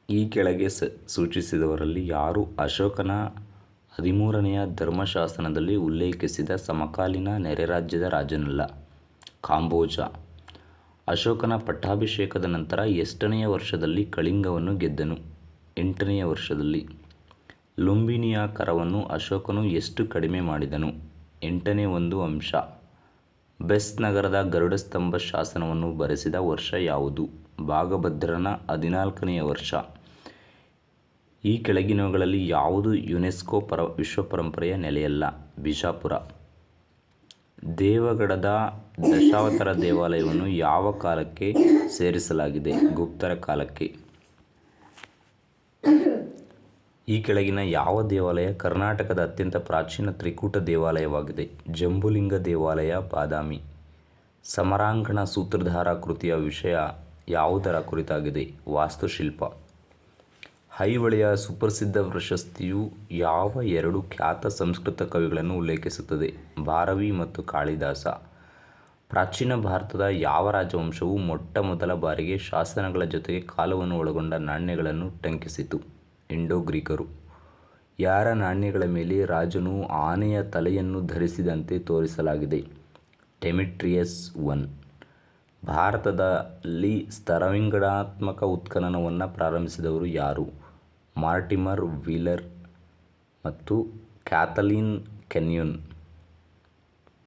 ಈ ಕೆಳಗೆ ಸೂಚಿಸಿದವರಲ್ಲಿ ಯಾರು ಅಶೋಕನ 13ನೆಯ ಧರ್ಮಶಾಸನದಲ್ಲಿ ಉಲ್ಲೇಖಿಸಿದ ಸಮಕಾಲೀನ ನೆರೆರಾಜ್ಯದ ರಾಜನಲ್ಲ? ಕಾಂಬೋಜ. ಅಶೋಕನ ಪಟ್ಟಾಭಿಷೇಕದ ನಂತರ ಎಷ್ಟನೆಯ ವರ್ಷದಲ್ಲಿ ಕಳಿಂಗವನ್ನು ಗೆದ್ದನು? 8ನೆಯ ವರ್ಷದಲ್ಲಿ. ಲುಂಬಿನಿಯ ಕರವನ್ನು ಅಶೋಕನು ಎಷ್ಟು ಕಡಿಮೆ ಮಾಡಿದನು? 8ನೇ ಒಂದು ಅಂಶ. ಬೆಸ್ ನಗರದ ಗರುಡಸ್ತಂಭ ಶಾಸನವನ್ನು ಬರೆಸಿದ ವರ್ಷ ಯಾವುದು? ಭಾಗಭದ್ರನ 14ನೆಯ ವರ್ಷ. ಈ ಕೆಳಗಿನವುಗಳಲ್ಲಿ ಯಾವುದು ಯುನೆಸ್ಕೋ ವಿಶ್ವ ಪರಂಪರೆಯ ನೆಲೆಯಲ್ಲ? ಬಿಜಾಪುರ. ದೇವಗಢದ ದಶಾವತಾರ ದೇವಾಲಯವನ್ನು ಯಾವ ಕಾಲಕ್ಕೆ ಸೇರಿಸಲಾಗಿದೆ? ಗುಪ್ತರ ಕಾಲಕ್ಕೆ. ಈ ಕೆಳಗಿನ ಯಾವ ದೇವಾಲಯ ಕರ್ನಾಟಕದ ಅತ್ಯಂತ ಪ್ರಾಚೀನ ತ್ರಿಕೂಟ ದೇವಾಲಯವಾಗಿದೆ? ಜಂಬುಲಿಂಗ ದೇವಾಲಯ, ಬಾದಾಮಿ. ಸಮರಾಂಗಣ ಸೂತ್ರಧಾರ ಕೃತಿಯ ವಿಷಯ ಯಾವುದರ ಕುರಿತಾಗಿದೆ? ವಾಸ್ತುಶಿಲ್ಪ. ಐಹೊಳೆಯ ಸುಪ್ರಸಿದ್ಧ ಪ್ರಶಸ್ತಿಯು ಯಾವ ಎರಡು ಖ್ಯಾತ ಸಂಸ್ಕೃತ ಕವಿಗಳನ್ನು ಉಲ್ಲೇಖಿಸುತ್ತದೆ? ಭಾರವಿ ಮತ್ತು ಕಾಳಿದಾಸ. ಪ್ರಾಚೀನ ಭಾರತದ ಯಾವ ರಾಜವಂಶವು ಮೊಟ್ಟ ಮೊದಲ ಬಾರಿಗೆ ಶಾಸನಗಳ ಜೊತೆಗೆ ಕಾಲವನ್ನು ಒಳಗೊಂಡ ನಾಣ್ಯಗಳನ್ನು ಟಂಕಿಸಿತು? ಇಂಡೋ-ಗ್ರೀಕರು. ಯಾರ ನಾಣ್ಯಗಳ ಮೇಲೆ ರಾಜನು ಆನೆಯ ತಲೆಯನ್ನು ಧರಿಸಿದಂತೆ ತೋರಿಸಲಾಗಿದೆ? ಡೆಮಿಟ್ರಿಯಸ್ I. ಭಾರತದಲ್ಲಿ ಸ್ತರವಿಂಗಡಾತ್ಮಕ ಉತ್ಖನನವನ್ನು ಪ್ರಾರಂಭಿಸಿದವರು ಯಾರು? ಮಾರ್ಟಿಮರ್ ವೀಲರ್ ಮತ್ತು ಕ್ಯಾಥಲೀನ್ ಕೆನ್ಯೋನ್.